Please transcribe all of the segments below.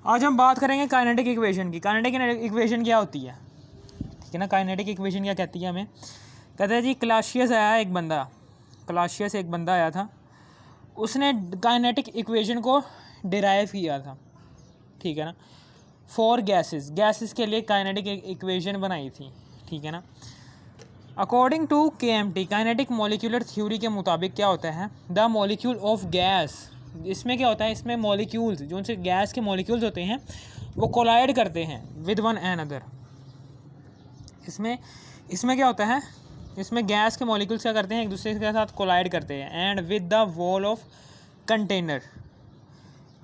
आज हम बात करेंगे काइनेटिक इक्वेशन की। काइनेटिक इक्वेशन क्या होती है, ठीक है ना। काइनेटिक इक्वेशन क्या कहती है हमें, कहते हैं जी क्लासियस एक बंदा आया था, उसने काइनेटिक इक्वेशन को डिराइव किया था, ठीक है ना। फॉर गैसेस के लिए काइनेटिक इक्वेशन बनाई थी, ठीक है ना। According to KMT kinetic molecular theory के मुताबिक क्या होता है, द मॉलिक्यूल ऑफ गैस, इसमें क्या होता है, इसमें मॉलिक्यूल्स जो उनसे गैस के मॉलिक्यूल्स होते हैं वो कोलाइड करते हैं विद वन एन अदर। इसमें क्या होता है, इसमें गैस के मॉलिक्यूल्स क्या करते हैं, एक दूसरे के साथ कोलाइड करते हैं and with the wall of container.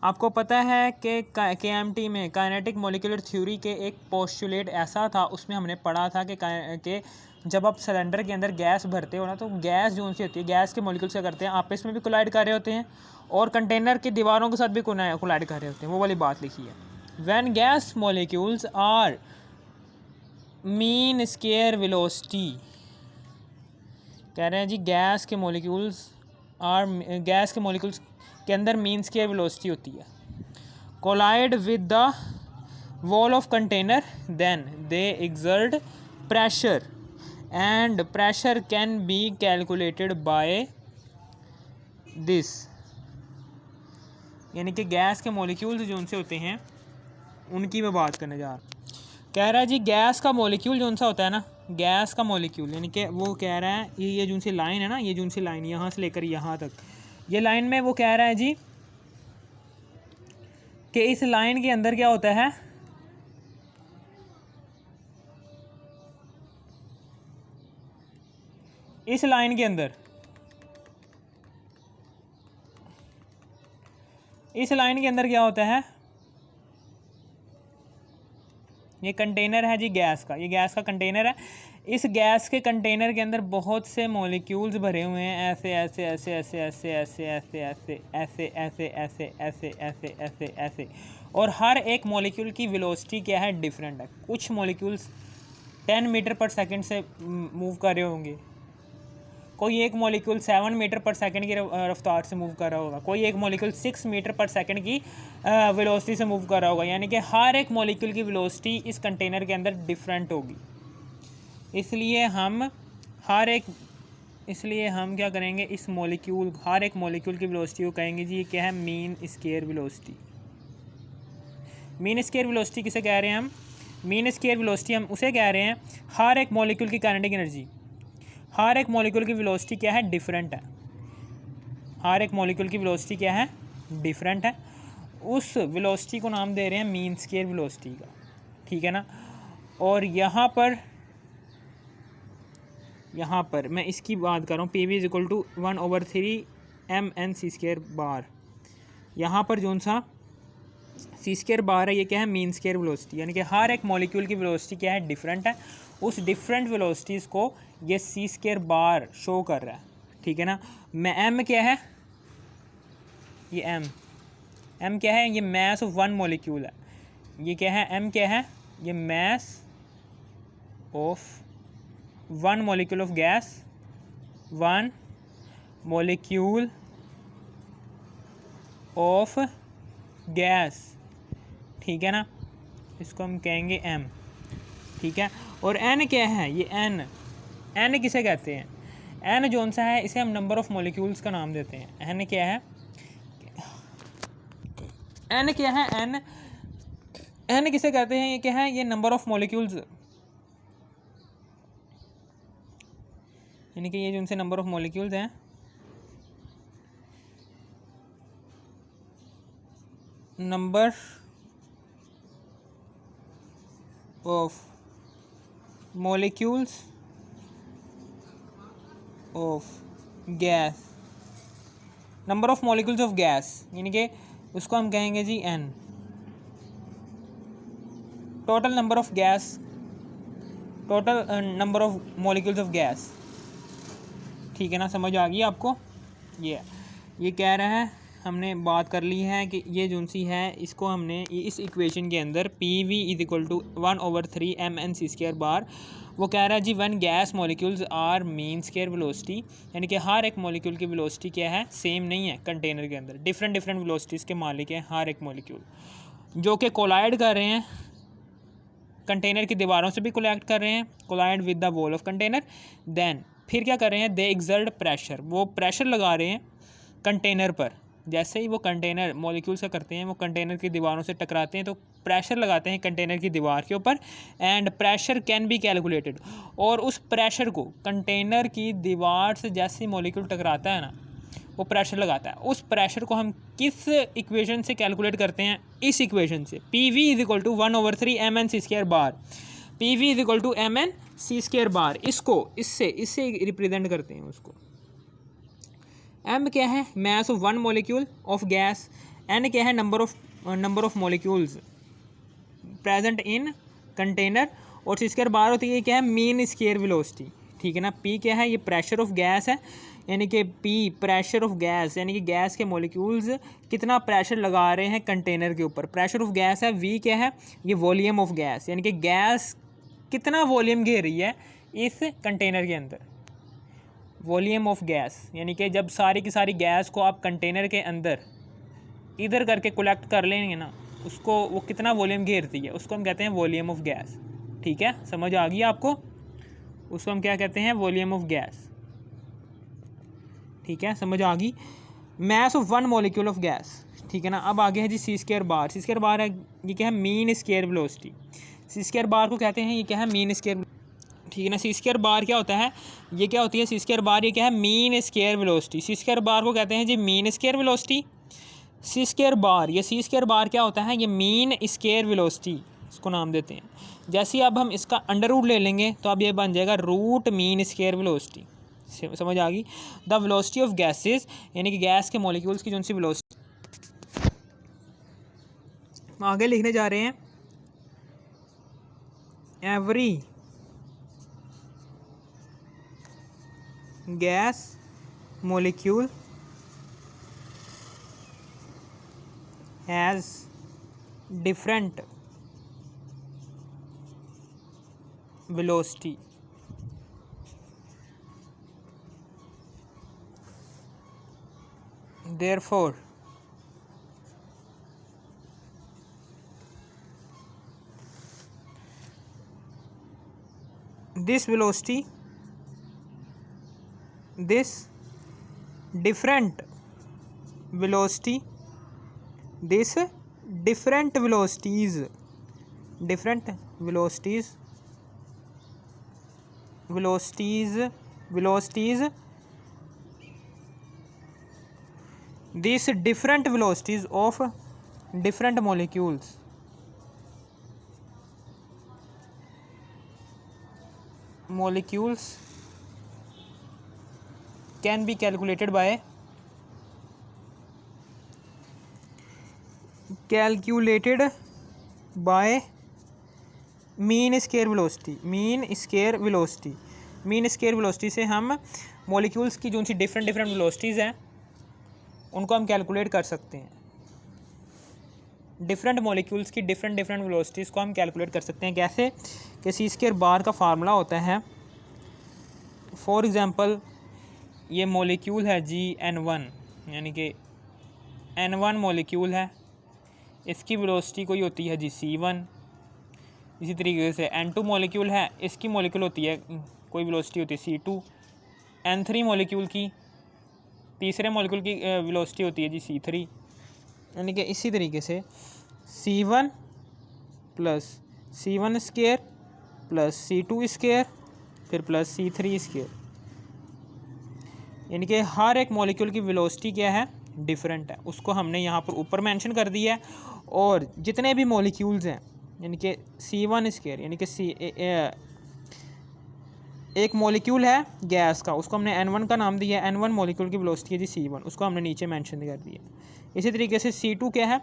आपको पता है कि KMT में काइनेटिक मॉलिक्यूलर थ्योरी के एक पोस्टुलेट ऐसा था, उसमें हमने पढ़ा था कि जब आप सिलेंडर के अंदर गैस भरते हो ना, तो गैस जो उनसी होती है, गैस के मॉलिक्यूल्स क्या करते हैं, आपस में भी कोलाइड कर रहे होते हैं और कंटेनर की दीवारों के साथ भी कोलाइड कर रहे होते हैं। वो वाली बात लिखी है। When gas molecules are mean square velocity, कह रहे हैं जी गैस के मॉलिक्यूल्स के अंदर मीन स्क्वायर वेलोसिटी होती है, collide with the wall of container, then they exert pressure and pressure can be calculated by this. यानी कि गैस के मॉलिक्यूल्स जो उनसे होते हैं उनकी मैं बात करने जा रहा हूँ। कह रहा है जी गैस का मॉलिक्यूल जो उनसा होता है ना, गैस का मॉलिक्यूल, यानी कि वो कह रहा है ये जो उनसी लाइन है ना, ये जो उनसी लाइन यहाँ से लेकर यहाँ तक, ये लाइन में वो कह रहा है जी कि इस लाइन के अंदर क्या होता है, इस लाइन के अंदर क्या होता है, ये कंटेनर है जी गैस का, ये गैस का कंटेनर है। इस गैस के कंटेनर के अंदर बहुत से मॉलिक्यूल्स भरे हुए हैं, ऐसे ऐसे ऐसे ऐसे ऐसे ऐसे ऐसे ऐसे ऐसे ऐसे ऐसे ऐसे ऐसे ऐसे ऐसे, और हर एक मॉलिक्यूल की वेलोसिटी क्या है, डिफरेंट है। कुछ मॉलिक्यूल्स 10 मीटर पर सेकंड से मूव कर रहे होंगे, कोई एक मॉलिक्यूल 7 मीटर पर सेकंड की रफ्तार से मूव कर रहा होगा, कोई एक मॉलिक्यूल 6 मीटर पर सेकंड की वेलोसिटी से मूव कर रहा होगा। यानी कि हर एक मॉलिक्यूल की वेलोसिटी इस कंटेनर के अंदर डिफरेंट होगी। इसलिए हम क्या करेंगे, इस मॉलिक्यूल, हर एक मॉलिक्यूल की वेलोसिटी को कहेंगे जी ये क्या है, mean square velocity. Mean square velocity किसे कह रहे हैं हम, मीन स्क्वायर वेलोसिटी हम उसे कह रहे हैं हर एक मॉलिक्यूल की काइनेटिक एनर्जी, हर एक मॉलिक्यूल की वेलोसिटी क्या है, डिफरेंट है। हर एक मॉलिक्यूल की वेलोसिटी क्या है, डिफरेंट है। उस वेलोसिटी को नाम दे रहे हैं मीन स्क्वायर वेलोसिटी का, ठीक है ना। और यहाँ पर मैं इसकी बात कर रहा हूँ, PV = 1/3 mNc² बार। यहाँ पर जो सा c² बार है, ये क्या है, मीन स्क्वायर वेलोसिटी। यानी कि हर एक मॉलिक्यूल की वेलोसिटी क्या है, डिफरेंट है। उस डिफरेंट वेलोसिटीज़ को ये c² बार शो कर रहा है, ठीक है ना। मैं m क्या है, ये m क्या है, ये मास ऑफ वन मॉलिक्यूल है। ये क्या है, m क्या है, ये मास of one molecule of gas, one molecule of gas, ठीक है ना। इसको हम कहेंगे m, ठीक है। और n क्या है, ये n किसे कहते हैं, n जोन सा है इसे हम नंबर ऑफ मॉलिक्यूल्स का नाम देते हैं। n क्या है, n किसे कहते हैं, ये क्या है, ये नंबर ऑफ मॉलिक्यूल्स, यानी कि ये जो उनसे नंबर ऑफ मॉलिक्यूल्स हैं, number of molecules of gas, number of molecules of gas, यानी कि उसको हम कहेंगे जी n। Total number of molecules of gas, ठीक है ना। समझ आ गई आपको। ये कह रहा है, हमने बात कर ली है कि ये जो सी है, इसको हमने इस इक्वेशन के अंदर PV = 1/3 mNc² बार, वो कह रहा है G one gas molecules are mean square velocity, यानी कि हर एक मॉलिक्यूल की वेलोसिटी क्या है, सेम नहीं है। कंटेनर के अंदर डिफरेंट वेलोसिटीज़ के मालिक हैं हर एक मॉलिक्यूल। जो कि कोलाइड कर रहे हैं, कंटेनर की दीवारों से भी कोलैक्ट कर रहे हैं, collide with the wall of container. Then फिर क्या कर रहे हैं, दे एक्सर्ट प्रेशर, वो प्रेशर लगा रहे हैं कंटेनर पर। जैसे ही वो कंटेनर मॉलिक्यूल्स का करते हैं, वो कंटेनर की दीवारों से टकराते हैं तो प्रेशर लगाते हैं कंटेनर की दीवार के ऊपर। And pressure can be calculated, और उस प्रेशर को कंटेनर की दीवार से जैसे ही मॉलिक्यूल टकराता है ना, वो प्रेशर लगाता है, उस प्रेशर को हम किस इक्वेशन से कैलकुलेट करते हैं, इस इक्वेशन से, P V is equal to 1/3 mn/c² bar, P V is equal to mn/c² bar. इससे रिप्रेजेंट करते हैं उसको। एम क्या है, mass of one molecule of gas. N क्या है, number of molecules present in container. और C² बार होती है क्या है, मीन स्केयर वेलोसिटी, ठीक है ना। पी क्या है, ये प्रेशर ऑफ गैस है, यानी कि पी प्रेशर ऑफ गैस, यानी कि गैस के मॉलिक्यूल्स कितना प्रेशर लगा रहे हैं कंटेनर के ऊपर, प्रेशर ऑफ गैस है। वी क्या है, ये वॉल्यूम ऑफ गैस, यानी कि गैस कितना वॉल्यूम घेर रही है इस कंटेनर के अंदर, वॉल्यूम ऑफ गैस, यानी कि जब सारी की सारी गैस को आप कंटेनर के अंदर इधर करके कलेक्ट कर लेंगे ना, उसको वो कितना वॉल्यूम घेरती है, उसको हम कहते हैं वॉल्यूम ऑफ गैस। ठीक है, समझ आ गई आपको, उसको हम क्या कहते हैं, वॉल्यूम ऑफ गैस। ठीक है, समझ आ गई। मास of one molecule of gas, ठीक है ना। अब आगे है जी C² बार। C² बार है, ये क्या है, मीन स्केयर वेलोसिटी। C² बार को कहते हैं, ये क्या है, मीन स्केयर, ठीक है ना। C² बार क्या होता है, ये क्या होती है C² बार, ये क्या है, मीन स्केयर वेलोसिटी। C² बार को कहते हैं G mean square velocity. C² बार, ये C² बार क्या होता है, ये मीन स्केयर वेलोसिटी इसको नाम देते हैं। जैसे ही अब हम इसका अंडर रूट ले लेंगे तो अब ये बन जाएगा रूट मीन स्केयर वेलोसिटी। समझ आ गई। द वेलोसिटी ऑफ गैसेस, यानी कि गैस के मॉलिक्यूल्स की जो सी वेलोसिटी, आगे लिखने जा रहे हैं, every gas molecule has different velocity. Therefore, this velocity, this different velocity, this different velocities, different velocities, these different velocities of different molecules can be calculated by mean square velocity. Mean square velocity से हम molecules की जो सी different velocities हैं उनको हम calculate कर सकते हैं। डिफरेंट मॉलिक्यूल्स की डिफरेंट वेलोसिटीज़ को हम कैलकुलेट कर सकते हैं। कैसे कि C² बार का फार्मूला होता है, फॉर एग्ज़ाम्पल ये मॉलिक्यूल है जी N1, यानी कि N1 मॉलिक्यूल है, इसकी वेलोसिटी कोई होती है जी C1। इसी तरीके से N2 मॉलिक्यूल है, इसकी मॉलिक्यूल होती है कोई वेलोसिटी होती है C2। N3 मॉलिक्यूल की, तीसरे मॉलिक्यूल की वेलोसिटी होती है जी C3। यानी कि इसी तरीके से C1 plus C1² plus C2² फिर प्लस C3², यानी कि हर एक मॉलिक्यूल की वेलोसिटी क्या है, डिफरेंट है। उसको हमने यहाँ पर ऊपर मेंशन कर दिया है। और जितने भी मॉलिक्यूल्स हैं, यानी कि C1², यानी कि एक मॉलिक्यूल है गैस का, उसको हमने N1 का नाम दिया है। N1 मॉलिक्यूल की वेलोसिटी है जी C1, उसको हमने नीचे मेंशन कर दिया। इसी तरीके से C2 क्या है,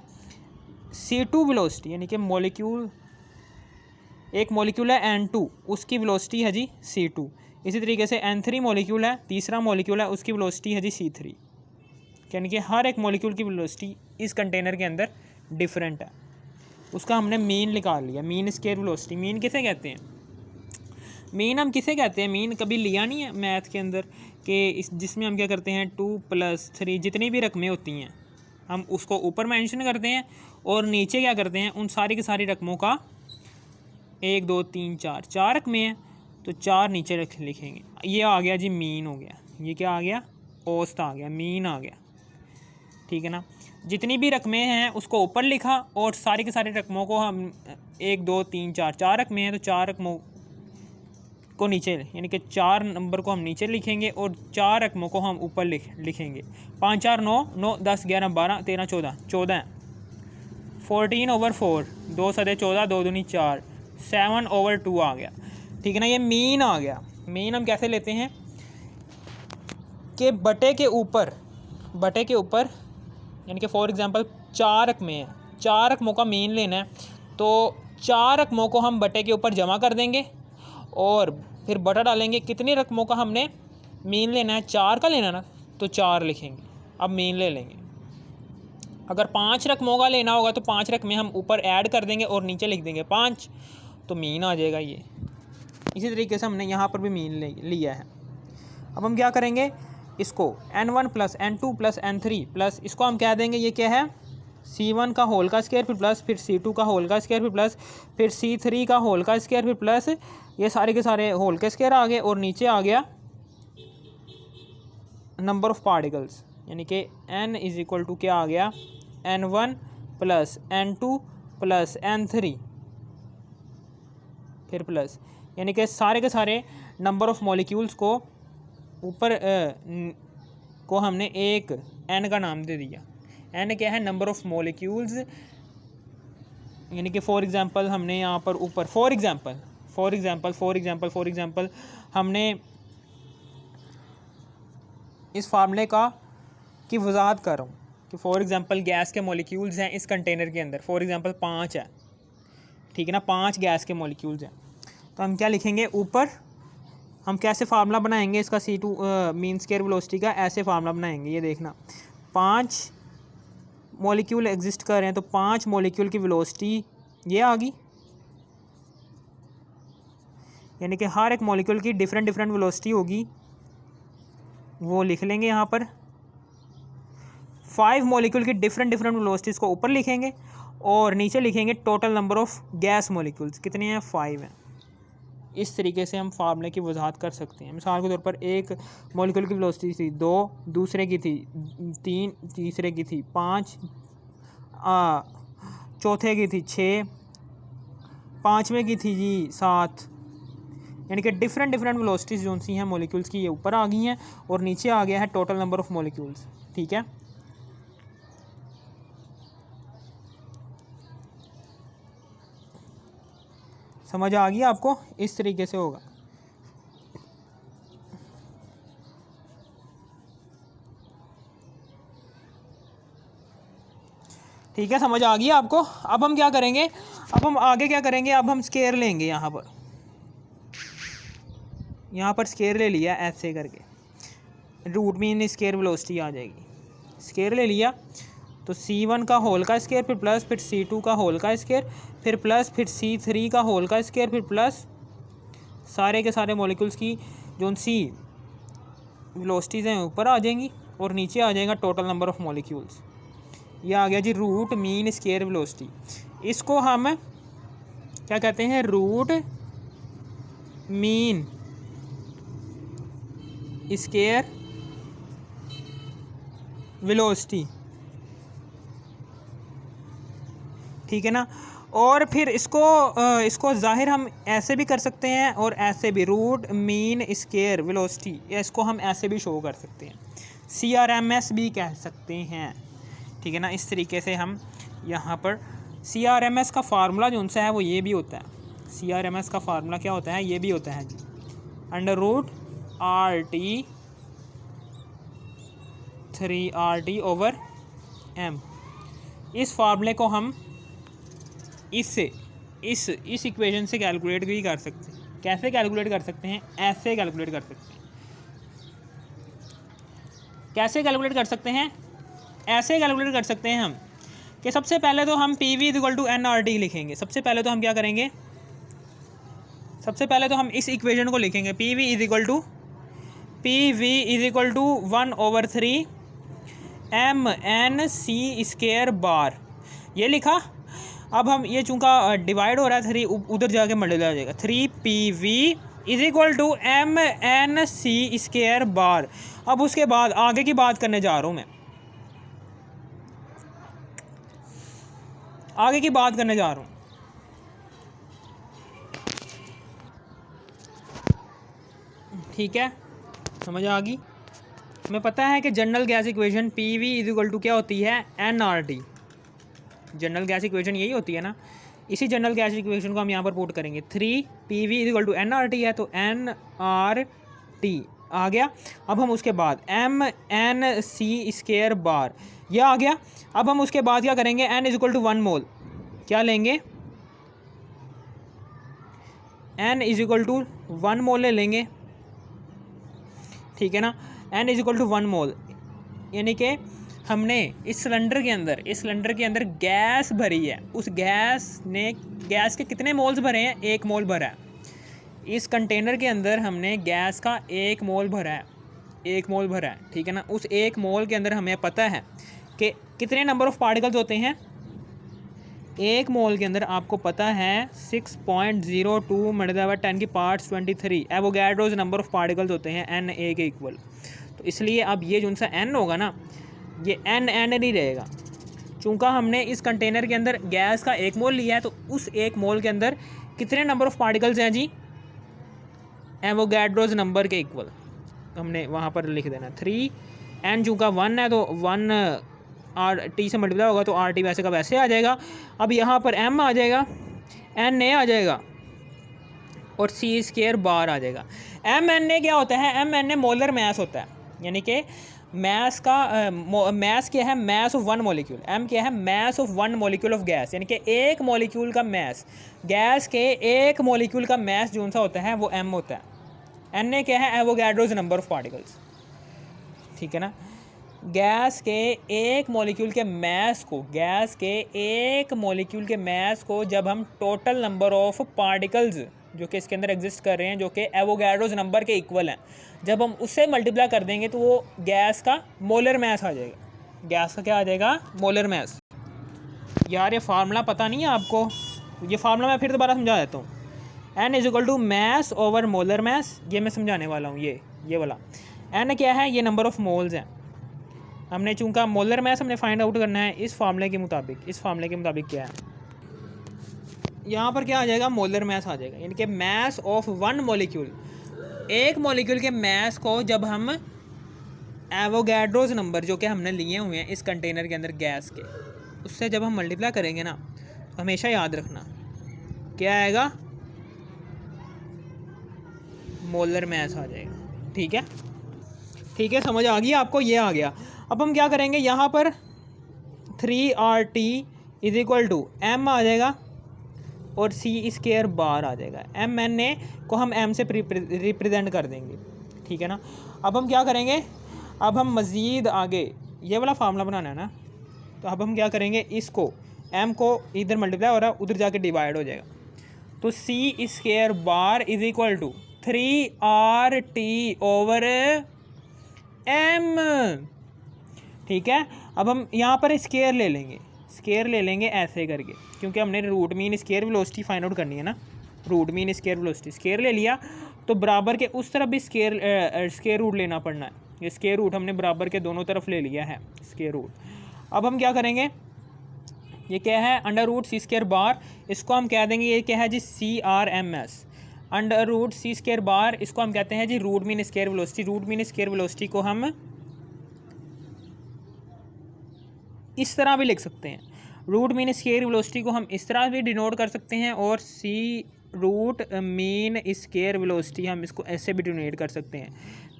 C2 वेलोसिटी, यानी कि एक मॉलिक्यूल है N2, उसकी वेलोसिटी है जी C2। इसी तरीके से N3 मॉलिक्यूल है, तीसरा मॉलिक्यूल है, उसकी वेलोसिटी है जी C3। यानी कि हर एक मॉलिक्यूल की वेलोसिटी इस कंटेनर के अंदर डिफरेंट है। उसका हमने मीन निकाल लिया, मीन स्केयर वेलोसिटी। मीन किसे कहते हैं, मीन हम किसे कहते हैं, मीन कभी लिया नहीं है मैथ के अंदर कि जिसमें हम क्या करते हैं 2 + 3 जितनी भी रकमें होती हैं हम उसको ऊपर मेंशन करते हैं और नीचे क्या करते हैं, उन सारी की सारी रकमों का 1 2 3 4 4 रकमें हैं तो 4 नीचे लिखेंगे। ये आ गया जी मीन हो गया, ये क्या आ गया, औसत आ गया, मीन आ गया, ठीक है ना। जितनी भी रकमें हैं उसको ऊपर लिखा और सारी की सारी रकमों को हम 1 2 3 4 4 रकमें हैं तो 4 रकमों को नीचे, यानी कि 4 नंबर को हम नीचे लिखेंगे और 4 रकमों को हम ऊपर लिखेंगे। 5 4 9 9 10 11 12 13 14 14 14/4 2 सदे 14 2 दूनी 4 7/2 आ गया, ठीक है ना। ये मीन आ गया। मीन हम कैसे लेते हैं कि बटे के ऊपर यानी कि फॉर एग्जांपल 4 रकमें हैं, 4 रकमों का मीन लेना है तो 4 रकमों को हम बटे के ऊपर जमा कर देंगे और फिर बटा डालेंगे। कितनी रकमों का हमने मीन लेना है, 4 का लेना ना, तो 4 लिखेंगे। अब मीन ले लेंगे। अगर 5 रकमों का लेना होगा तो 5 रकमें हम ऊपर ऐड कर देंगे और नीचे लिख देंगे 5, तो मीन आ जाएगा ये। इसी तरीके से हमने यहाँ पर भी मीन लिया है। अब हम क्या करेंगे, इसको n1 + n2 + n3 प्लस इसको हम कह देंगे ये क्या है, c1 का होल का स्क्वायर फिर c2 का होल का स्क्वायर फिर c3 का होल का स्क्वायर फिर प्लस ये सारे के सारे होल के स्क्वायर आ गए और नीचे आ गया नंबर ऑफ पार्टिकल्स, यानी कि n = क्या आ गया, n1 + n2 + n3 फिर प्लस, यानी कि सारे के सारे नंबर ऑफ मॉलिक्यूल्स को ऊपर को हमने एक n का नाम दे दिया। n क्या है, नंबर ऑफ मॉलिक्यूल्स, यानी कि फॉर एग्जांपल हमने यहाँ पर ऊपर फॉर एग्जांपल हमने इस फार्मूले की वजाहत कर रहा हूँ कि फॉर एग्जांपल गैस के मॉलिक्यूल्स हैं इस कंटेनर के अंदर, फॉर एग्जांपल 5 है, ठीक है ना, 5 गैस के मॉलिक्यूल्स हैं। तो हम क्या लिखेंगे ऊपर, हम कैसे फार्मूला बनाएंगे इसका C2 मीन स्क्वायर वेलोसिटी का, ऐसे फार्मूला बनाएंगे। ये देखना 5 मॉलिक्यूल एग्जिस्ट कर रहे हैं तो 5 मॉलिक्यूल की वेलोसिटी ये आ गई, यानी कि हर एक मॉलिक्यूल की डिफरेंट वेलोसिटी होगी, वो लिख लेंगे यहाँ पर। 5 मॉलिक्यूल की डिफरेंट वेलोसिटीज़ को ऊपर लिखेंगे और नीचे लिखेंगे total number of gas molecules कितने हैं, 5 हैं। इस तरीके से हम फार्मूले की वजाहत कर सकते हैं। मिसाल के तौर पर एक मॉलिक्यूल की वेलोसिटी थी 2, दूसरे की थी 3, तीसरे की थी 5, चौथे की थी 6, पाँचवें की थी जी 7, यानी कि डिफरेंट वेलोसिटीज़ जो सी हैं मॉलिक्यूल्स की ये ऊपर आ गई हैं और नीचे आ गया है टोटल नंबर ऑफ मॉलिक्यूल्स, ठीक है। समझ आ गई आपको, इस तरीके से होगा। ठीक है, समझ आ गई आपको। अब हम क्या करेंगे, अब हम आगे क्या करेंगे, अब हम स्केयर लेंगे। यहाँ पर स्केयर ले लिया ऐसे करके, रूट मीन स्केयर वेलोसिटी आ जाएगी। स्केयर ले लिया तो C1 का होल का स्केयर फिर प्लस फिर C2 का होल का स्केयर फिर प्लस फिर C3 का होल का स्केयर फिर प्लस सारे के सारे मॉलिक्यूल्स की जो सी वेलोसिटीज़ हैं ऊपर आ जाएंगी और नीचे आ जाएगा टोटल नंबर ऑफ मॉलिक्यूल्स। ये आ गया जी रूट मीन स्केयर वेलोसिटी। इसको हम क्या कहते हैं, रूट मीन स्केयर वेलोसिटी, ठीक है ना। और फिर इसको ज़ाहिर हम ऐसे भी कर सकते हैं और ऐसे भी, रूट मीन स्केयर वेलोसिटी, या इसको हम ऐसे भी शो कर सकते हैं, CRMS भी कह सकते हैं, ठीक है ना। इस तरीके से हम यहाँ पर CRMS का फार्मूला जो उनसे है वो ये भी होता है। CRMS का फार्मूला क्या होता है, ये भी होता है जी √RT 3RT/m। इस फार्मूले को हम इस इक्वेशन से कैलकुलेट भी कर सकते हैं। कैसे कैलकुलेट कर सकते हैं, ऐसे कैलकुलेट कर सकते हैं। कैसे कैलकुलेट कर सकते हैं, ऐसे कैलकुलेट कर सकते हैं हम कि सबसे पहले तो हम PV = nRT लिखेंगे। सबसे पहले तो हम क्या करेंगे, सबसे पहले तो हम इस इक्वेशन को लिखेंगे, PV = 1/3 mn c² बार, ये लिखा। अब हम ये चूँकि डिवाइड हो रहा है 3 उधर जाके मल्टीप्लाई हो जाएगा, 3pv is equal to mnc² बार। अब उसके बाद आगे की बात करने जा रहा हूँ मैं, आगे की बात करने जा रहा हूँ। ठीक है, समझ आ गई। हमें पता है कि general gas equation P V is equal to क्या होती है, NRT। जनरल गैस इक्वेशन यही होती है ना। इसी जनरल गैस इक्वेशन को हम यहाँ पर पुट करेंगे, 3pv is equal to NRT है, तो NRT आ गया। अब हम उसके बाद mnc² बार, यह आ गया। अब हम उसके बाद क्या करेंगे, n इज इक्वल टू 1 मोल, क्या लेंगे, n इज इक्वल टू 1 मोल ले लेंगे। ठीक है ना, n इज इक्वल टू 1 मोल, यानी कि हमने इस सिलेंडर के अंदर गैस भरी है। उस गैस के कितने मोल्स भरे हैं, 1 मोल भरा है। इस कंटेनर के अंदर हमने गैस का 1 मोल भरा है, 1 मोल भरा है। ठीक है ना, उस 1 मोल के अंदर हमें पता है कि कितने नंबर ऑफ़ पार्टिकल्स होते हैं। 1 मोल के अंदर आपको पता है 6.02 मल्टीप्लाई बाय 10 की powers 23 Avogadro's number of particles होते हैं Na के इक्वल। तो इसलिए अब ये जो सा n होगा ना, ये n नहीं रहेगा। चूँकि हमने इस कंटेनर के अंदर गैस का 1 मोल लिया है, तो उस 1 मोल के अंदर कितने नंबर ऑफ़ पार्टिकल्स हैं जी, एवोगैड्रोज नंबर के इक्वल। तो हमने वहाँ पर लिख देना 3, n चूँकि 1 है तो 1 RT से मल्टीप्लाई होगा, तो RT वैसे का वैसे आ जाएगा। अब यहाँ पर m आ जाएगा, Na आ जाएगा और c² बार आ जाएगा। mna क्या होता है, mna मोलर मैस होता है, यानी कि मैस का मैस क्या है, मैस ऑफ 1 मॉलिक्यूल। m क्या है, mass of 1 molecule of gas, यानी कि एक मॉलिक्यूल का मैस, गैस के एक मॉलिक्यूल का मैस जो सा होता है वो m होता है। na क्या है, एवोगैड्रोज नंबर ऑफ पार्टिकल्स। ठीक है ना, गैस के एक मॉलिक्यूल के मैस को, गैस के एक मॉलिक्यूल के मैस को जब हम टोटल नंबर ऑफ पार्टिकल्स जो कि इसके अंदर एग्जिस्ट कर रहे हैं, जो कि एवोगैड्रोज नंबर के इक्वल हैं, जब हम उससे मल्टीप्लाई कर देंगे तो वो गैस का मोलर मैस आ जाएगा। गैस का क्या आ जाएगा, मोलर मैस। यार ये फार्मूला पता नहीं है आपको, ये फार्मूला मैं फिर दोबारा समझा देता हूँ। n is equal to mass over molar mass, ये मैं समझाने वाला हूँ। ये वाला n क्या है, ये नंबर ऑफ़ मोल्स हैं। हमने चूँकि मोलर मैस हमने फाइंड आउट करना है इस फार्मूले के मुताबिक। इस फार्मूले के मुताबिक क्या है, यहाँ पर क्या आ जाएगा, मोलर मैस आ जाएगा, यानी कि मैस ऑफ 1 मॉलिक्यूल। एक मॉलिक्यूल के मैस को जब हम एवोगैड्रोज नंबर जो कि हमने लिए हुए हैं इस कंटेनर के अंदर गैस के, उससे जब हम मल्टीप्लाई करेंगे ना, तो हमेशा याद रखना क्या आएगा, मोलर मैस आ जाएगा। ठीक है, ठीक है, समझ आ गई आपको, ये आ गया। अब हम क्या करेंगे, यहाँ पर 3RT is equal to m आ जाएगा और c² बार आ जाएगा। mna को हम m से रिप्रेजेंट कर देंगे। ठीक है ना, अब हम क्या करेंगे, अब हम मज़ीद आगे ये वाला फार्मूला बनाना है ना, तो अब हम क्या करेंगे, इसको m को इधर मल्टीप्लाई हो रहा है, उधर जाके डिवाइड हो जाएगा, तो c² bar is equal to 3RT over m। ठीक है, अब हम यहाँ पर स्केयर ले लेंगे ऐसे करके, क्योंकि हमने root mean square velocity find out करनी है ना। Root mean square velocity, square ले लिया तो बराबर के उस तरफ भी स्केयर रूट लेना पड़ना है। ये स्केयर रूट हमने बराबर के दोनों तरफ ले लिया है, स्केयर रूट। अब हम क्या करेंगे, ये क्या है, √c² बार, इसको हम कह देंगे, ये क्या है जी, CRMS। √c² बार, इसको हम कहते हैं जी root mean square velocity. Root mean square velocity को हम इस तरह भी लिख सकते हैं, रूट मीन स्केयर वेलोसिटी को हम इस तरह भी डिनोट कर सकते हैं, और रूट मीन स्केयर वेलोसिटी हम इसको ऐसे भी डिनोट कर सकते हैं,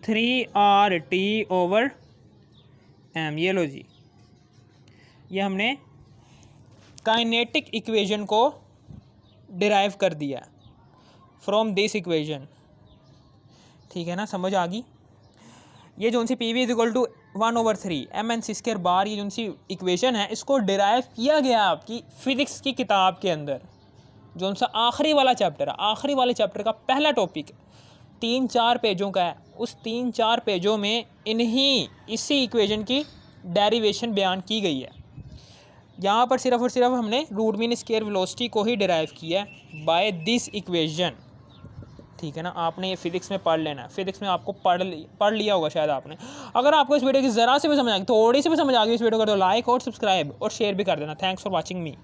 3RT ओवर m। ये लो जी, ये हमने काइनेटिक इक्वेशन को डिराइव कर दिया फ्रॉम दिस इक्वेशन। ठीक है ना, समझ आ गई। ये जो C P V is equal to 1/3 mnc² bar, ये जो सी इक्वेशन है, इसको डिराइव किया गया आपकी फ़िज़िक्स की किताब के अंदर, जो सा आखिरी वाला चैप्टर है, आखिरी वाले चैप्टर का पहला टॉपिक 3-4 पेजों का है। उस 3-4 पेजों में इसी इक्वेशन की डेरिवेशन बयान की गई है। यहाँ पर सिर्फ और सिर्फ हमने रूट मीन स्क्वायर वेलोसिटी को ही डिराइव किया है बाय दिस इक्वेशन। ठीक है ना, आपने ये फिजिक्स में पढ़ लेना है, फिजिक्स में आपको पढ़ लिया होगा शायद आपने। अगर आपको इस वीडियो की ज़रा से भी समझ आ गई, थोड़ी सी भी समझ आ गई इस वीडियो को, तो लाइक और सब्सक्राइब और शेयर भी कर देना। Thanks for watching me.